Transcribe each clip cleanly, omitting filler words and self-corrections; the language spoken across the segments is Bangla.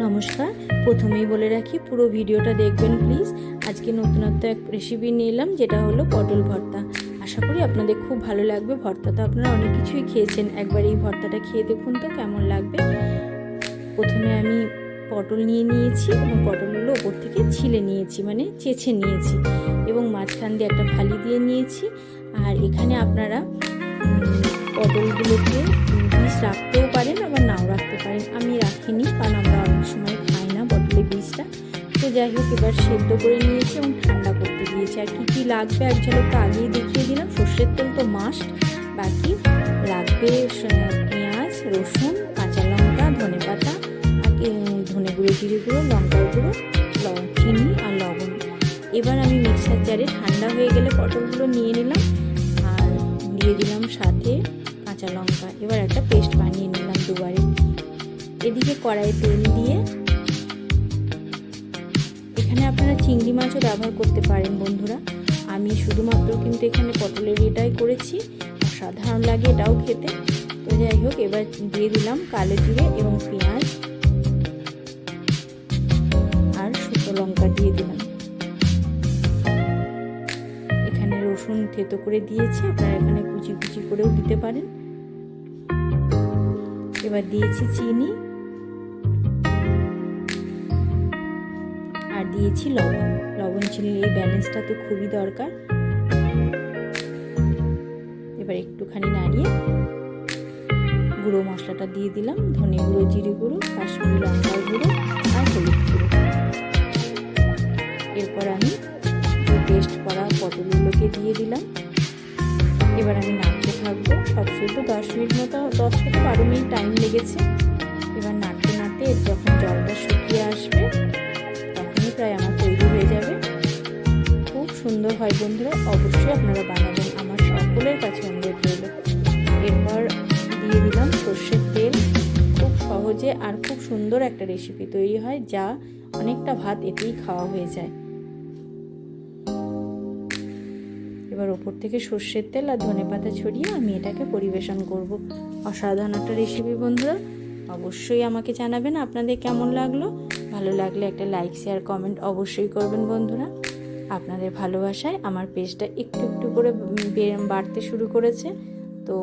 নমস্কার। প্রথমেই বলে রাখি পুরো ভিডিওটা দেখবেন প্লিজ। আজকে নতুনত্ব এক রেসিপি নিয়ে এলাম, যেটা হলো পটল ভর্তা। আশা করি আপনাদের খুব ভালো লাগবে। ভর্তা তো আপনারা অনেক কিছুই খেয়েছেন, একবার এই ভর্তাটা খেয়ে দেখুন তো কেমন লাগবে। প্রথমে আমি পটল নিয়ে নিয়েছি এবং পটলগুলো ওপর থেকে ছিলে নিয়েছি, মানে চেঁচে নিয়েছি, এবং মাঝখান দিয়ে একটা ফালি দিয়ে নিয়েছি। আর এখানে আপনারা পটলগুলোকে বীজ রাখতেও পারেন, আবার নাও রাখতে পারেন। আমি রাখিনি, কারণ আমরা অনেক সময় খাই না পটলের বীজটা। তো যাই হোক, এবার সেদ্ধ করে নিয়েছি এবং ঠান্ডা করতে দিয়েছি। আর কী কী লাগবে এক ঝলক তো আগেই দেখিয়ে দিলাম। সর্ষের তেল তো মাস্ট, বাকি লাগবে পেঁয়াজ, রসুন, কাঁচা লঙ্কা, ধনে পাতা, আর ধনে গুঁড়ো, জিরে গুঁড়ো, লঙ্কার গুঁড়ো, চিনি আর লবণ। এবার আমি মিক্সার জারে ঠান্ডা হয়ে গেলে পটলগুলো নিয়ে নিলাম আর দিয়ে দিলাম সাথে কাঁচা লঙ্কা। এবার একটা পেস্ট বানিয়ে নিলাম দুবারে। এদিকে কড়াইয়ে তেল দিয়ে, এখানে আপনারা চিংড়ি মাছও ব্যবহার করতে পারেন বন্ধুরা। আমি শুধুমাত্র কিন্তু এখানে পটলের এটাই করেছি, অসাধারণ লাগে এটাও খেতে। তো যাই হোক, এবার দিয়ে দিলাম কালো জিরে এবং পেঁয়াজ আর শুকনো লঙ্কা দিয়ে দিলাম। এখানে রসুন থেতো করে দিয়েছি, আপনারা এখানে কুচি কুচি করেও দিতে পারেন। এবার দিয়েছি চিনি আর দিয়েছি লবণ চিনির এই ব্যালেন্সটা তো খুবই দরকার। এবার একটুখানি নাড়িয়ে গুঁড়ো মশলাটা দিয়ে দিলাম, ধনে গুঁড়ো, জিরে গুঁড়ো, কাশ্মীরি লঙ্কার গুঁড়ো আর হলুদ গুঁড়ো। এরপর আমি পেস্ট করা পটলগুলোকে দিয়ে দিলাম। এবার আমি নাড়তে থাকবো। সব শুধু 10 মিনিট মতো, 10 থেকে 12 মিনিট টাইম লেগেছে। এবার নাড়তে নাড়তে যখন জলটা শুকিয়ে আসবে তখনই প্রায় আমার তৈরি হয়ে যাবে। খুব সুন্দর হয় বন্ধুরা, অবশ্যই আপনারা বানাবেন, আমার সকলের কাছে অনুরোধ রইল। এরপর দিয়ে দিলাম সর্ষের তেল। খুব সহজে আর খুব সুন্দর একটা রেসিপি তৈরি হয়, যা অনেকটা ভাত এতেই খাওয়া হয়ে যায়। এবার ওপর থেকে সর্ষের তেল আর ধনেপাতা ছড়িয়ে আমি এটাকে পরিবেশন করব। অসাধারণ একটা রেসিপি বন্ধুরা, অবশ্যই আমাকে জানাবেন আপনাদের কেমন লাগলো। ভালো লাগলে একটা লাইক, শেয়ার, কমেন্ট অবশ্যই করবেন বন্ধুরা। আপনাদের ভালোবাসায় আমার পেজটা একটু একটু করে বাড়তে শুরু করেছে। তো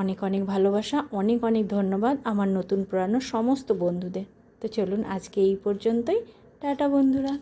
অনেক অনেক ভালোবাসা, অনেক অনেক ধন্যবাদ আমার নতুন পুরানো সমস্ত বন্ধুদের। তো চলুন আজকে এই পর্যন্তই। টাটা বন্ধুরা।